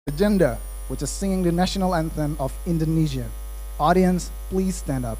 agenda, which is singing the national anthem of Indonesia. Audience, please stand up.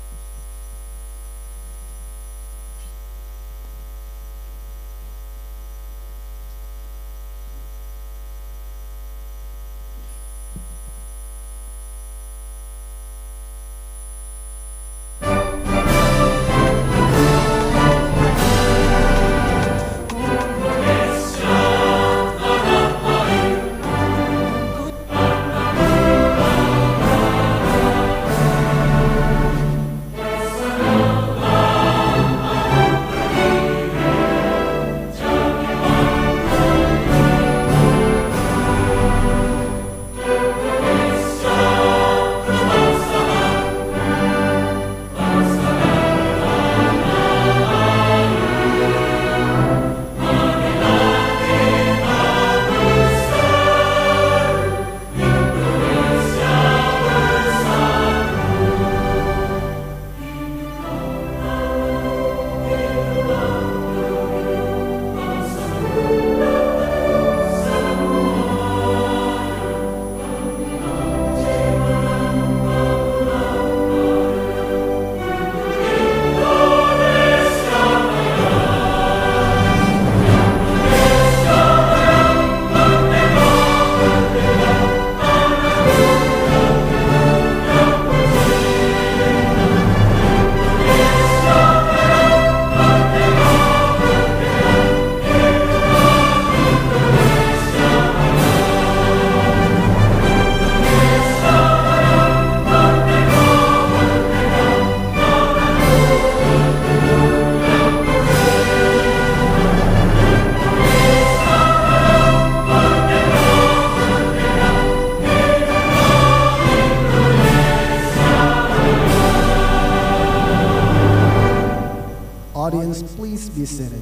Audience, please be seated.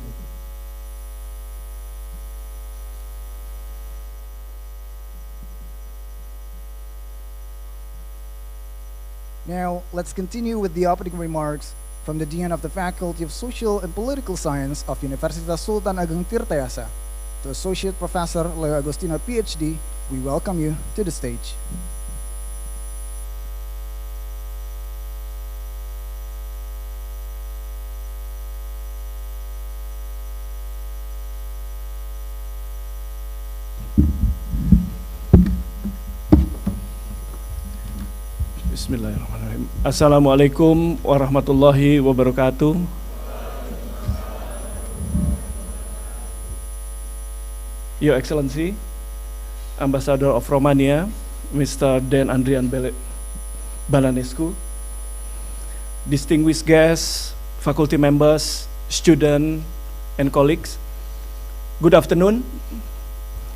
Now, let's continue with the opening remarks from the Dean of the Faculty of Social and Political Science of Universitas Sultan Ageng Tirtayasa. To Associate Professor Leo Agostino, PhD, we welcome you to the stage. Bismillahirrahmanirrahim. Assalamualaikum warahmatullahi wabarakatuh. Your Excellency, Ambassador of Romania, Mr. Dan Andrian Balanescu, distinguished guests, faculty members, students, and colleagues, good afternoon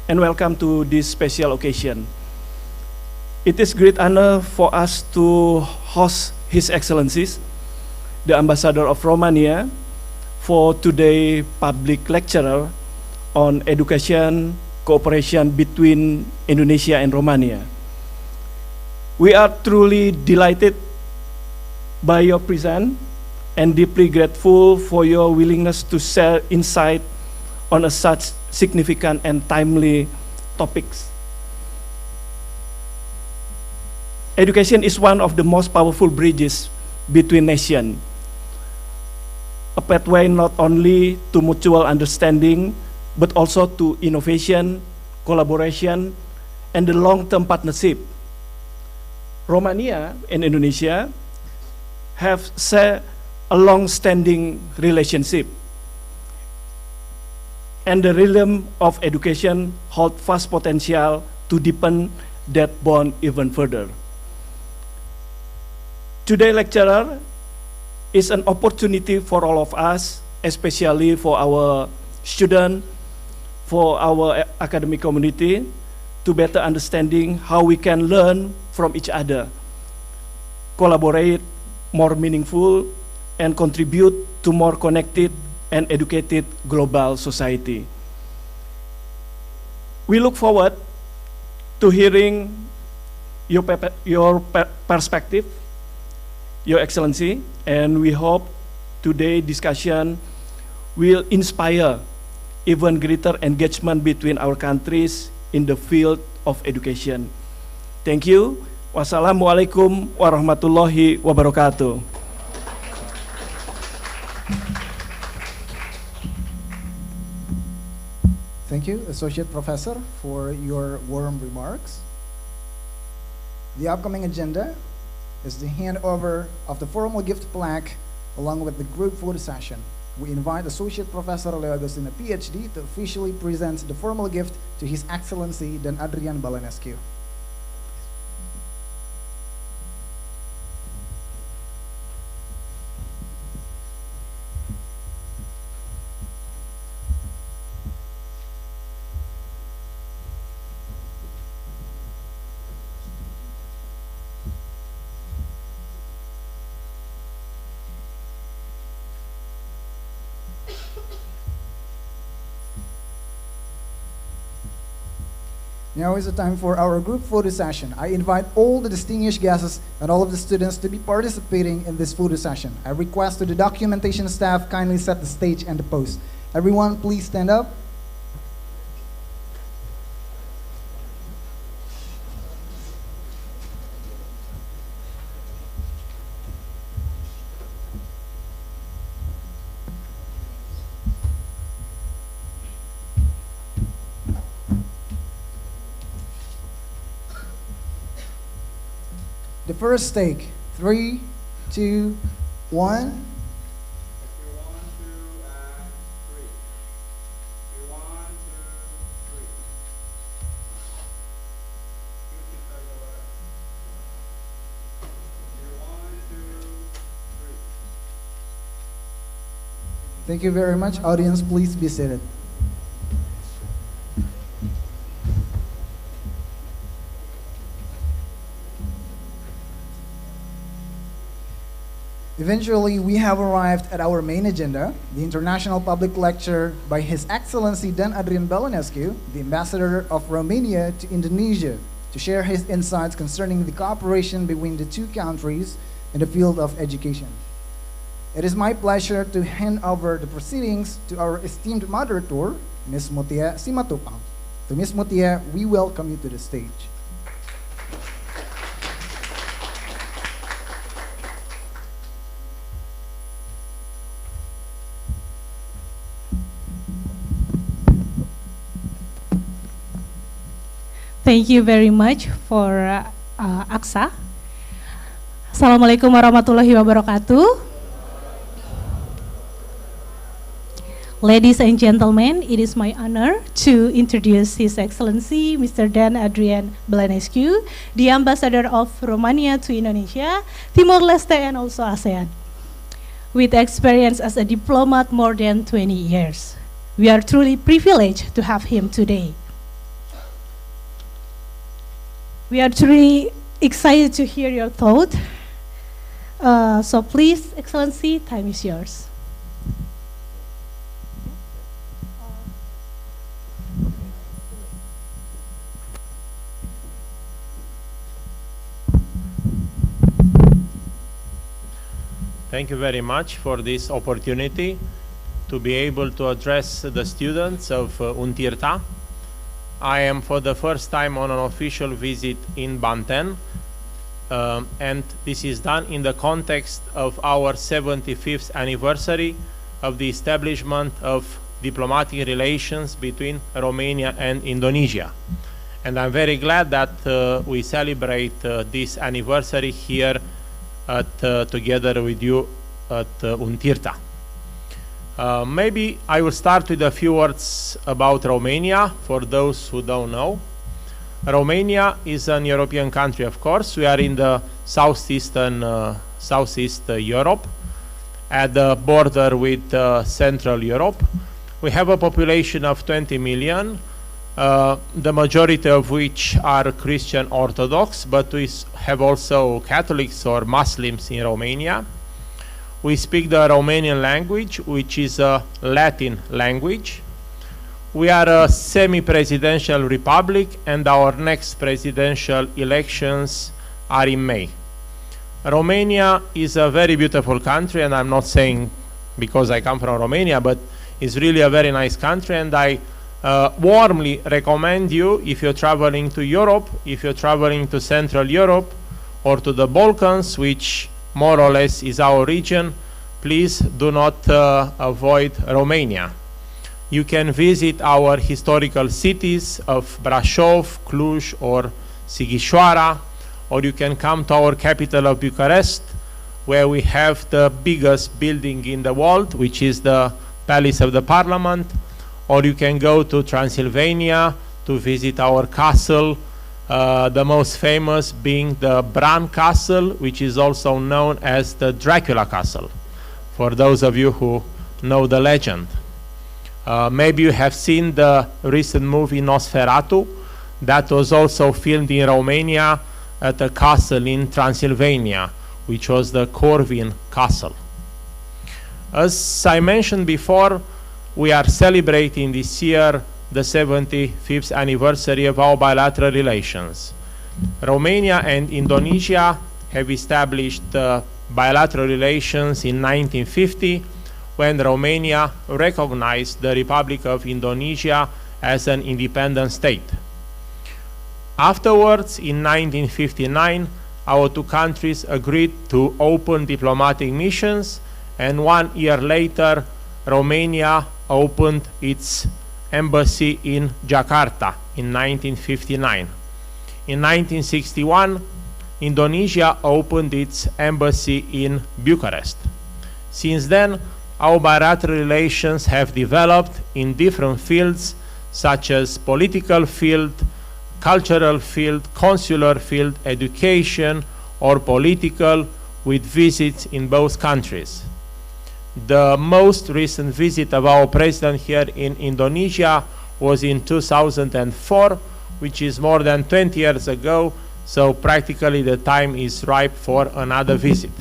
and welcome to this special occasion. It is great honor for us to host His Excellencies, the Ambassador of Romania, for today's public lecture on education cooperation between Indonesia and Romania. We are truly delighted by your presence and deeply grateful for your willingness to share insight on such significant and timely topics. Education is one of the most powerful bridges between nations, a pathway not only to mutual understanding, but also to innovation, collaboration, and the long-term partnership. Romania and Indonesia have shared a long-standing relationship, and the realm of education holds vast potential to deepen that bond even further. Today's lecturer is an opportunity for all of us, especially for our students, for our academic community, to better understanding how we can learn from each other, collaborate more meaningful, and contribute to more connected and educated global society. We look forward to hearing your perspective, Your Excellency, and we hope today's discussion will inspire even greater engagement between our countries in the field of education. Thank you. Wassalamualaikum warahmatullahi wabarakatuh. Thank you, Associate Professor, for your warm remarks. The upcoming agenda is the handover of the formal gift plaque along with the group photo session. We invite Associate Professor Leo Agustina, PhD, to officially present the formal gift to His Excellency Dan Adrian Balanescu. Now is the time for our group photo session. I invite all the distinguished guests and all of the students to be participating in this photo session. I request to the documentation staff kindly set the stage and the pose. Everyone, please stand up. The first take. 3, 2, 1. Thank you very much. Audience, please be seated. Eventually, we have arrived at our main agenda, the International Public Lecture by His Excellency Dan Adrian Balanescu, the Ambassador of Romania to Indonesia, to share his insights concerning the cooperation between the two countries in the field of education. It is my pleasure to hand over the proceedings to our esteemed moderator, Ms. Mutia Simatupang. To Ms. Mutia, we welcome you to the stage. Thank you very much for Aksa. Assalamualaikum warahmatullahi wabarakatuh. Ladies and gentlemen, it is my honor to introduce His Excellency Mr. Dan Adrian Balanescu, the Ambassador of Romania to Indonesia, Timor-Leste, and also ASEAN. With experience as a diplomat more than 20 years, we are truly privileged to have him today. We are truly excited to hear your thought. So please, Excellency, time is yours. Thank you very much for this opportunity to be able to address the students of Untirta. I am for the first time on an official visit in Banten, and this is done in the context of our 75th anniversary of the establishment of diplomatic relations between Romania and Indonesia. And I'm very glad that we celebrate this anniversary here together with you at Untirta. Maybe I will start with a few words about Romania for those who don't know. Romania is an European country, of course. We are in the southeast Europe, at the border with Central Europe. We have a population of 20 million, the majority of which are Christian Orthodox, but we have also Catholics or Muslims in Romania. We speak the Romanian language, which is a Latin language. We are a semi-presidential republic, and our next presidential elections are in May. Romania is a very beautiful country, and I'm not saying because I come from Romania, but it's really a very nice country, and I warmly recommend you, if you're traveling to Europe, if you're traveling to Central Europe or to the Balkans, which more or less is our region, please do not avoid Romania. You can visit our historical cities of Brașov, Cluj, or Sighișoara, or you can come to our capital of Bucharest, where we have the biggest building in the world, which is the Palace of the Parliament, or you can go to Transylvania to visit our castle, the most famous being the Bran Castle, which is also known as the Dracula Castle, for those of you who know the legend. Maybe you have seen the recent movie Nosferatu, that was also filmed in Romania at a castle in Transylvania, which was the Corvin Castle. As I mentioned before, we are celebrating this year the 75th anniversary of our bilateral relations. Romania and Indonesia have established bilateral relations in 1950, when Romania recognized the Republic of Indonesia as an independent state. Afterwards, in 1959, our two countries agreed to open diplomatic missions, and 1 year later, Romania opened its embassy in Jakarta in 1959. In 1961, Indonesia opened its embassy in Bucharest. Since then, our bilateral relations have developed in different fields, such as political field, cultural field, consular field, education, or political, with visits in both countries. The most recent visit of our president here in Indonesia was in 2004, which is more than 20 years ago, so practically the time is ripe for another visit.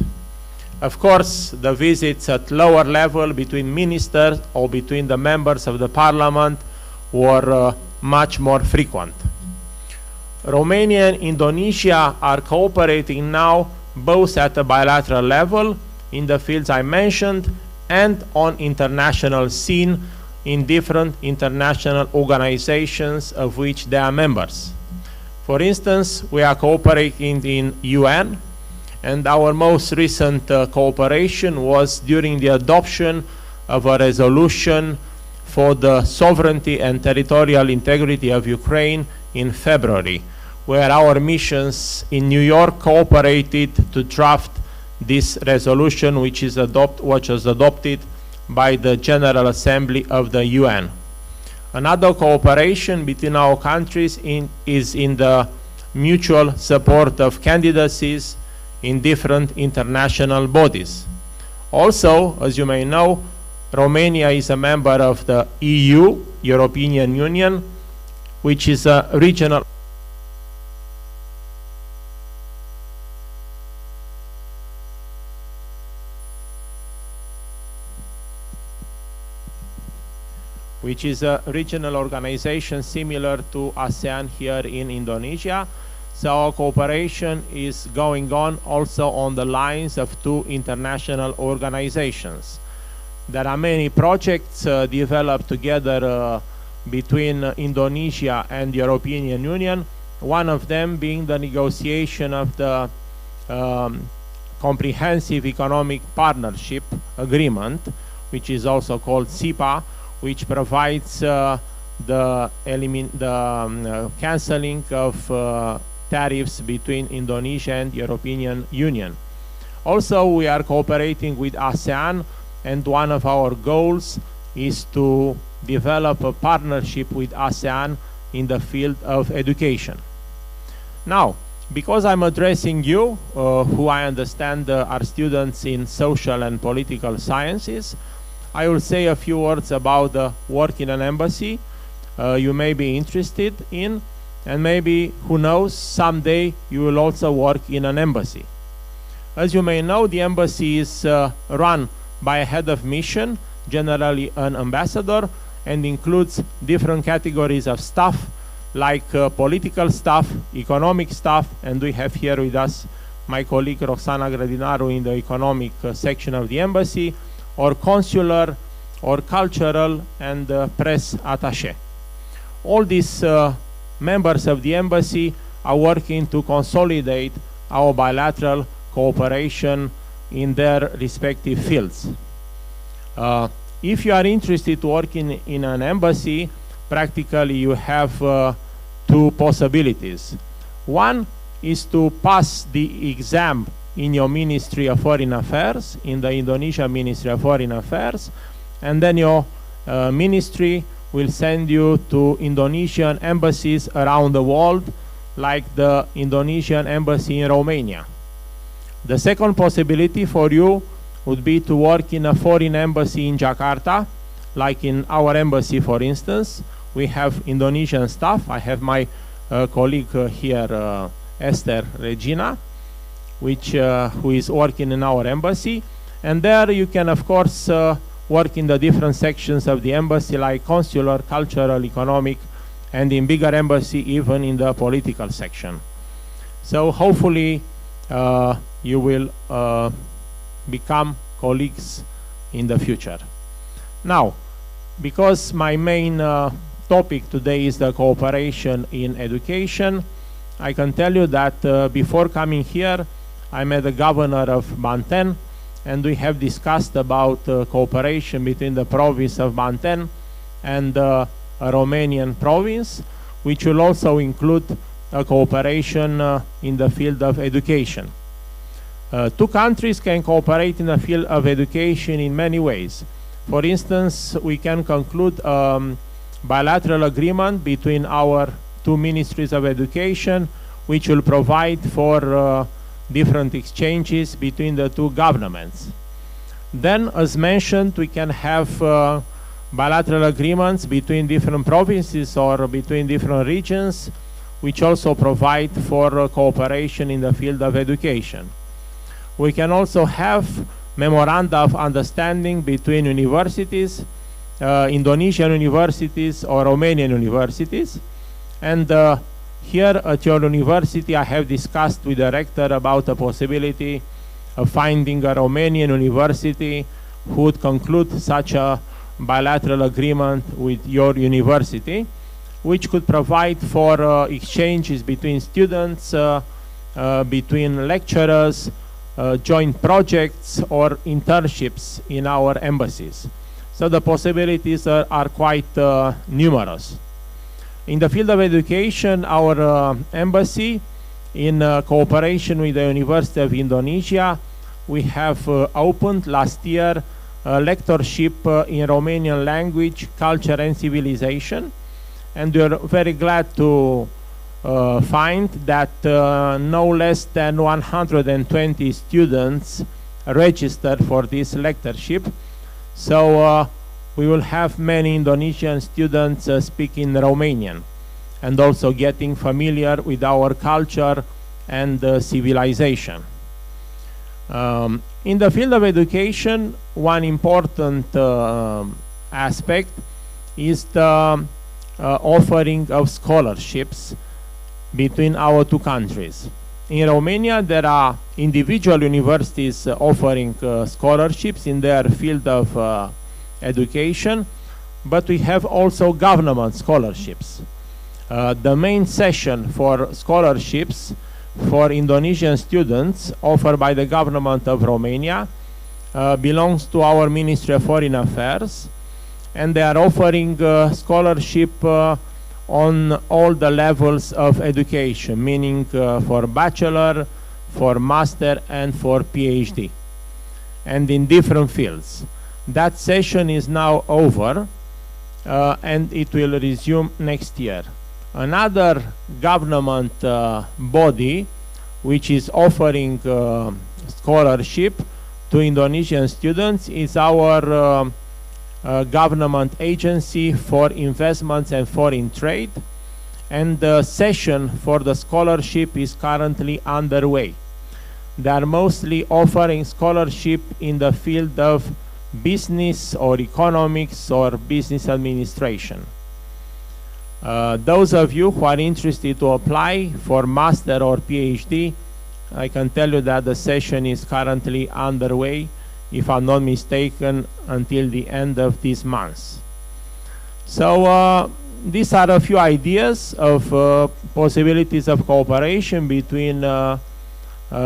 Of course, the visits at lower level between ministers or between the members of the parliament were much more frequent. Romania and Indonesia are cooperating now both at a bilateral level in the fields I mentioned and on international scene in different international organizations of which they are members. For instance, we are cooperating in UN, and our most recent cooperation was during the adoption of a resolution for the sovereignty and territorial integrity of Ukraine in February, where our missions in New York cooperated to draft this resolution, which was adopted by the General Assembly of the UN. Another cooperation between our countries is in the mutual support of candidacies in different international bodies. Also, as you may know, Romania is a member of the EU, European Union, which is a regional organization similar to ASEAN here in Indonesia. So our cooperation is going on also on the lines of two international organizations. There are many projects developed together between Indonesia and the European Union, one of them being the negotiation of the Comprehensive Economic Partnership Agreement, which is also called CEPA, which provides the cancelling of tariffs between Indonesia and the European Union. Also, we are cooperating with ASEAN, and one of our goals is to develop a partnership with ASEAN in the field of education. Now, because I'm addressing you, who I understand are students in social and political sciences, I will say a few words about the work in an embassy you may be interested in, and maybe, who knows, someday you will also work in an embassy. As you may know, the embassy is run by a head of mission, generally an ambassador, and includes different categories of staff, like political staff, economic staff, and we have here with us my colleague Roxana Grădinaru in the economic section of the embassy, or consular, or cultural, and press attaché. all these members of the embassy are working to consolidate our bilateral cooperation in their respective fields. If you are interested to work in an embassy, practically you have two possibilities. One is to pass the exam in your Ministry of Foreign Affairs, in the Indonesia Ministry of Foreign Affairs, and then your ministry will send you to Indonesian embassies around the world, like the Indonesian embassy in Romania. The second possibility for you would be to work in a foreign embassy in Jakarta, like in our embassy, for instance. We have Indonesian staff. I have my colleague here, Esther Regina, who is working in our embassy. And there you can, of course, work in the different sections of the embassy, like consular, cultural, economic, and in bigger embassy, even in the political section. So hopefully you will become colleagues in the future. Now, because my main topic today is the cooperation in education, I can tell you that before coming here, I met the governor of Banten, and we have discussed about cooperation between the province of Banten and a Romanian province, which will also include a cooperation in the field of education. Two countries can cooperate in the field of education in many ways. For instance, we can conclude bilateral agreement between our two ministries of education, which will provide for different exchanges between the two governments. Then, as mentioned, we can have bilateral agreements between different provinces or between different regions, which also provide for cooperation in the field of education. We can also have memoranda of understanding between universities, Indonesian universities or Romanian universities. And here at your university, I have discussed with the rector about the possibility of finding a Romanian university who would conclude such a bilateral agreement with your university, which could provide for exchanges between students, between lecturers, joint projects or internships in our embassies. So the possibilities are quite numerous. In the field of education, our embassy, in cooperation with the University of Indonesia, we have opened last year a lectureship in Romanian language, culture and civilization. And we are very glad to find that no less than 120 students registered for this lectureship. So we will have many Indonesian students speaking Romanian and also getting familiar with our culture and civilization. In the field of education, one important aspect is the offering of scholarships between our two countries. In Romania, there are individual universities offering scholarships in their field of education, but we have also government scholarships. The main session for scholarships for Indonesian students offered by the government of Romania belongs to our Ministry of Foreign Affairs, and they are offering scholarship on all the levels of education, meaning for bachelor, for master, and for PhD, and in different fields. That session is now over, and it will resume next year. Another government body which is offering scholarship to Indonesian students is our government agency for investments and foreign trade, and the session for the scholarship is currently underway. They are mostly offering scholarship in the field of business or economics or business administration. Those of you who are interested to apply for master or PhD, I can tell you that the session is currently underway, if I'm not mistaken, until the end of this month. So these are a few ideas of possibilities of cooperation between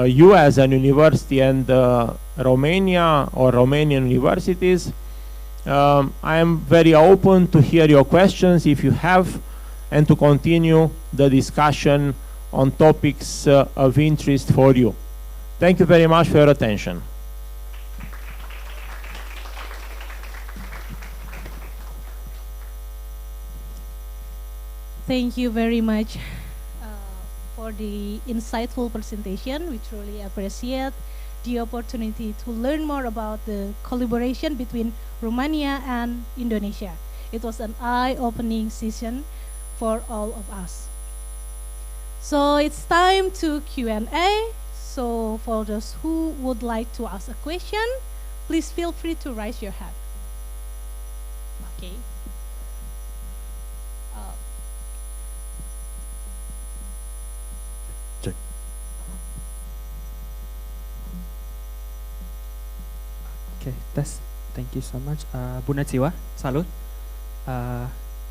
you as an university and Romania or Romanian universities. I am very open to hear your questions if you have, and to continue the discussion on topics of interest for you. Thank you very much for your attention. Thank you very much for the insightful presentation. We truly appreciate the opportunity to learn more about the collaboration between Romania and Indonesia. It was an eye-opening session for all of us. So it's time to Q&A. So for those who would like to ask a question, please feel free to raise your hand. Okay. Okay, thank you so much. Bu Natsiwa, salut.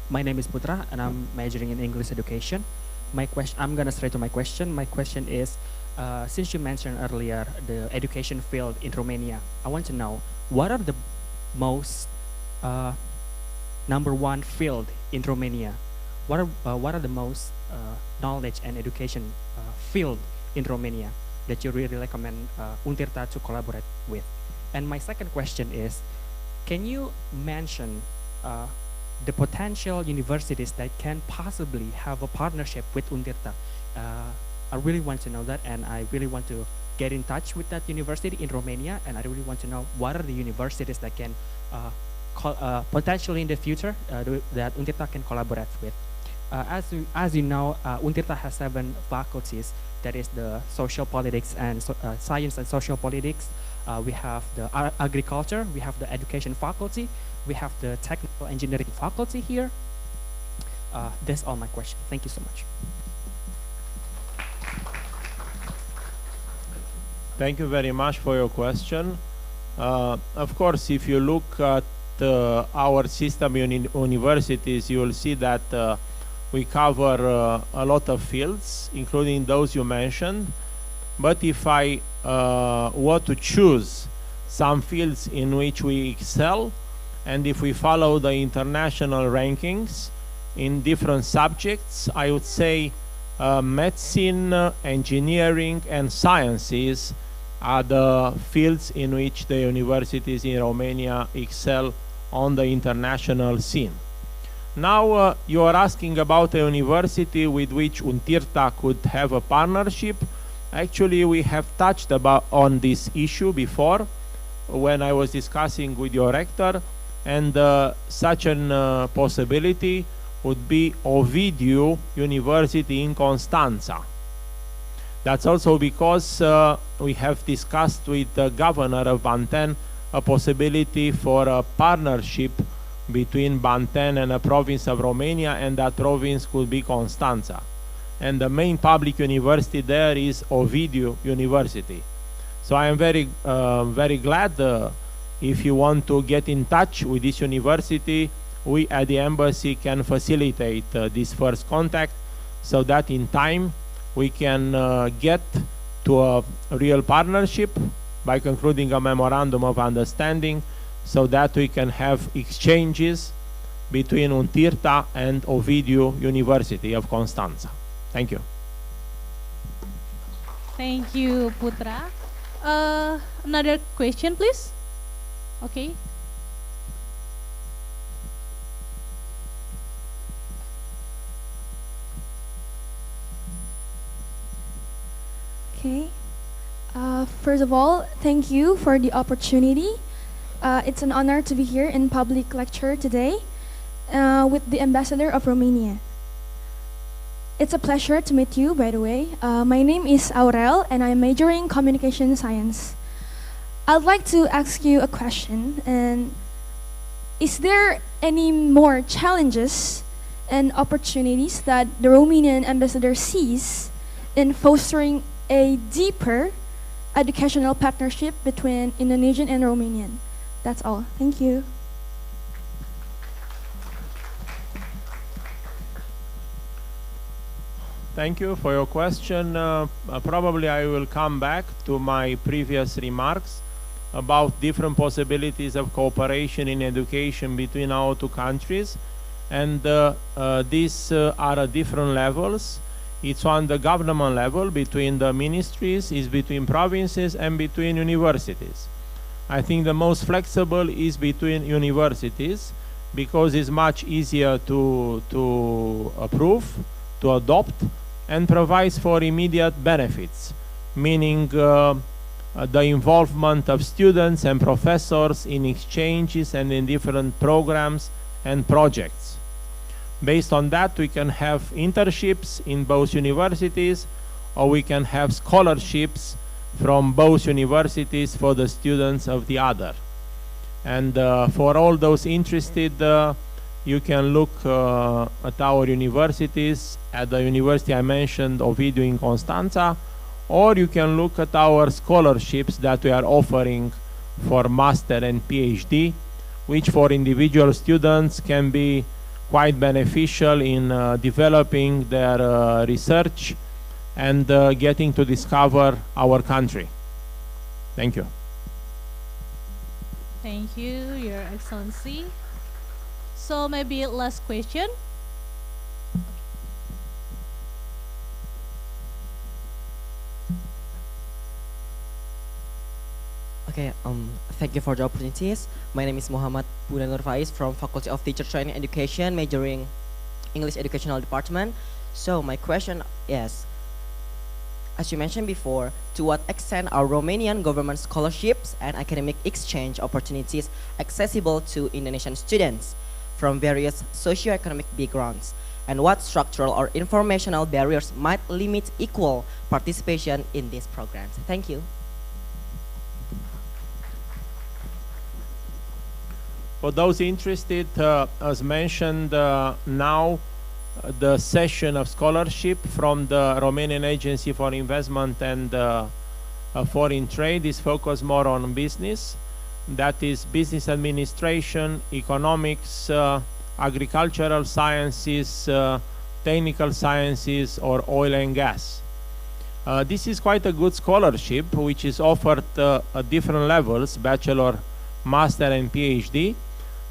My name is Putra and I'm majoring in English education. I'm gonna straight to my question. My question is, since you mentioned earlier the education field in Romania, I want to know what are the most number one field in Romania? What are the most knowledge and education field in Romania that you really recommend Untirta to collaborate with? And my second question is, can you mention the potential universities that can possibly have a partnership with Untirta? I really want to know that, and I really want to get in touch with that university in Romania, and I really want to know what are the universities that can potentially in the future that Untirta can collaborate with. As you know, Untirta has 7 faculties. That is the social politics and science and social politics. We have the agriculture, we have the education faculty, we have the technical engineering faculty here. That's all my question. Thank you so much. Thank you very much for your question. Of course, if you look at our system in universities, you will see that we cover a lot of fields, including those you mentioned. But if I were to choose some fields in which we excel, and if we follow the international rankings in different subjects, I would say medicine, engineering, and sciences are the fields in which the universities in Romania excel on the international scene. Now you are asking about a university with which Untirta could have a partnership. Actually, we have touched on this issue before when I was discussing with your rector, and such a possibility would be Ovidiu University in Constanța. That's also because we have discussed with the governor of Banten a possibility for a partnership between Banten and a province of Romania, and that province could be Constanța. And the main public university there is Ovidiu University. So I am very glad if you want to get in touch with this university, we at the embassy can facilitate this first contact, so that in time we can get to a real partnership by concluding a memorandum of understanding, so that we can have exchanges between Untirta and Ovidiu University of Constanța. Thank you. Thank you, Putra. Another question, please. Okay. Okay. First of all, thank you for the opportunity. It's an honor to be here in public lecture today with the Ambassador of Romania. It's a pleasure to meet you, by the way. My name is Aurel, and I'm majoring in communication science. I'd like to ask you a question. And is there any more challenges and opportunities that the Romanian ambassador sees in fostering a deeper educational partnership between Indonesian and Romanian? That's all. Thank you. Thank you for your question. Probably I will come back to my previous remarks about different possibilities of cooperation in education between our two countries. And these are at different levels. It's on the government level, between the ministries, is between provinces, and between universities. I think the most flexible is between universities, because it's much easier to approve, to adopt, and provides for immediate benefits, meaning the involvement of students and professors in exchanges and in different programs and projects. Based on that, we can have internships in both universities, or we can have scholarships from both universities for the students of the other. And for all those interested, you can look at our universities, at the university I mentioned, Ovidiu in Constanța, or you can look at our scholarships that we are offering for master and PhD, which for individual students can be quite beneficial in developing their research and getting to discover our country. Thank you. Thank you, Your Excellency. So maybe last question. Okay, thank you for the opportunities. My name is Muhammad Budha Nur Faiz from Faculty of Teacher Training Education, majoring English Educational Department. So my question is, as you mentioned before, to what extent are Romanian government scholarships and academic exchange opportunities accessible to Indonesian students from various socio-economic backgrounds? And what structural or informational barriers might limit equal participation in these programs? Thank you. For those interested, as mentioned, now the session of scholarship from the Romanian Agency for Investment and Foreign Trade is focused more on business. That is business administration, economics, agricultural sciences, technical sciences, or oil and gas. This is quite a good scholarship, which is offered at different levels, bachelor, master, and PhD.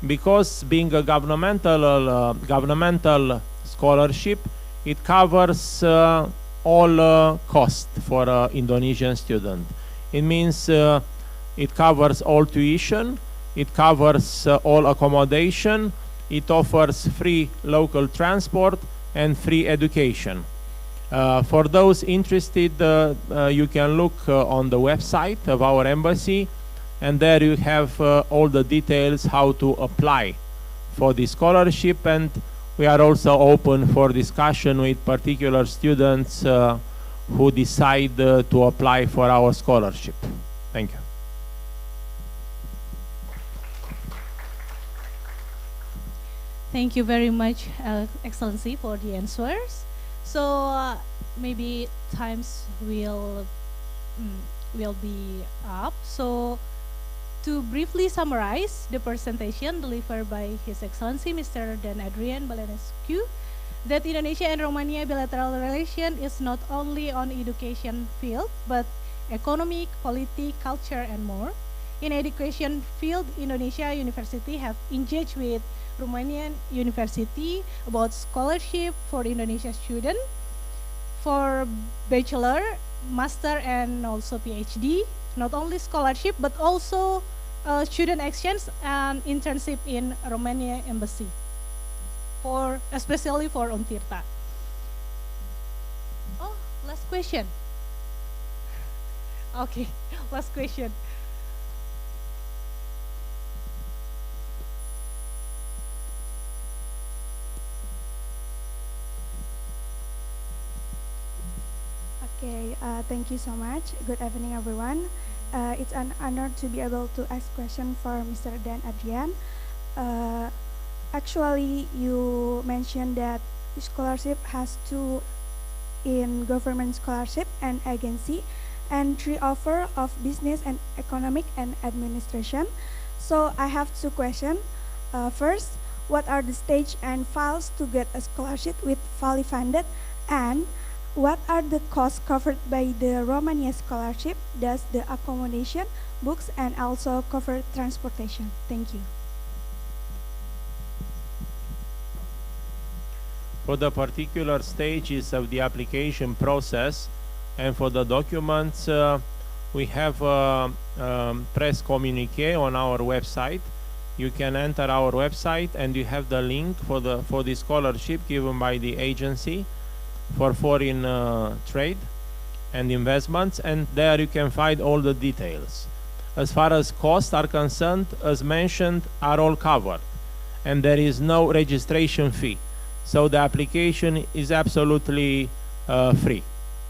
Because being a governmental scholarship, it covers all costs for an Indonesian student. It means it covers all tuition, it covers all accommodation, it offers free local transport and free education. For those interested, you can look on the website of our embassy, and there you have all the details how to apply for the scholarship, and we are also open for discussion with particular students who decide to apply for our scholarship. Thank you. Thank you very much, Excellency, for the answers. So maybe times will be up. So to briefly summarize the presentation delivered by His Excellency Mr. Dan Adrian Balanescu, that Indonesia and Romania bilateral relation is not only on education field, but economic, politics, culture, and more. In education field, Indonesia University have engaged with Romanian University about scholarship for Indonesia student for bachelor, master, and also PhD. Not only scholarship, but also student exchange and internship in Romania embassy, especially for Untirta. Oh, last question. Okay, last question. Okay, thank you so much. Good evening, everyone. It's an honor to be able to ask question for Mr. Dan Adrian. Actually, you mentioned that scholarship has two in government scholarship and agency, and three offer of business and economic and administration. So I have two questions. First, what are the stage and files to get a scholarship with fully funded, and what are the costs covered by the Romania scholarship? Does the accommodation, books, and also cover transportation? Thank you. For the particular stages of the application process and for the documents, we have a press communique on our website. You can enter our website and you have the link for the scholarship given by the agency for foreign trade and investments, and there you can find all the details. As far as costs are concerned, as mentioned, are all covered, and there is no registration fee. So the application is absolutely free.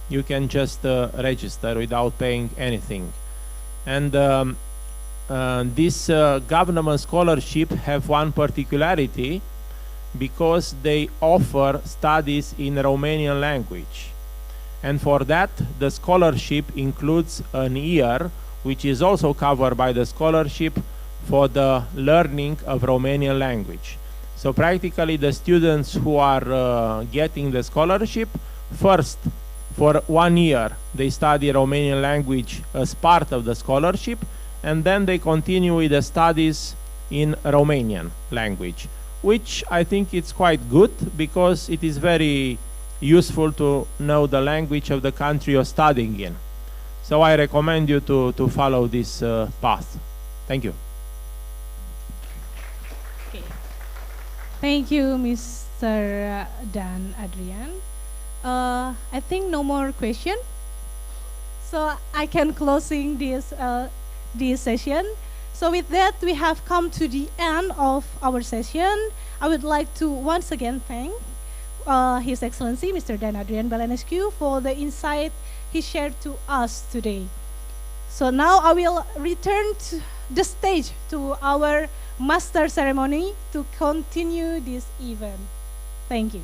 You can just register without paying anything. And this government scholarship have one particularity, because they offer studies in Romanian language. And for that, the scholarship includes an year, which is also covered by the scholarship for the learning of Romanian language. So practically the students who are getting the scholarship, first for 1 year they study Romanian language as part of the scholarship, and then they continue with the studies in Romanian language, which I think it's quite good, because it is very useful to know the language of the country you're studying in. So I recommend you to follow this path. Thank you. Okay. Thank you, Mr. Dan Adrian. I think no more question. So I can closing this session. So with that, we have come to the end of our session. I would like to once again thank His Excellency Mr. Dan Adrian Belenescu for the insight he shared to us today. So now I will return to the stage to our master ceremony to continue this event. Thank you.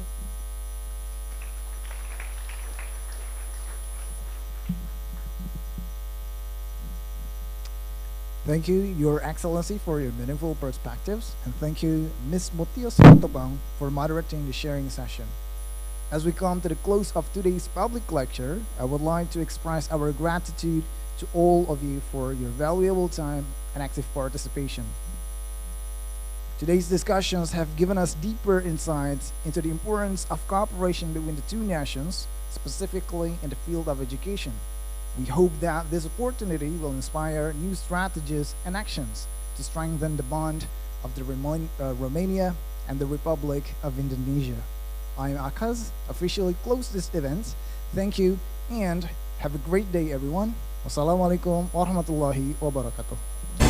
Thank you, Your Excellency, for your meaningful perspectives, and thank you, Ms. Mutio Santopang, for moderating the sharing session. As we come to the close of today's public lecture, I would like to express our gratitude to all of you for your valuable time and active participation. Today's discussions have given us deeper insights into the importance of cooperation between the two nations, specifically in the field of education. We hope that this opportunity will inspire new strategies and actions to strengthen the bond of the Romania and the Republic of Indonesia. I am Akaz, officially close this event. Thank you and have a great day, everyone. Wassalamualaikum warahmatullahi wabarakatuh.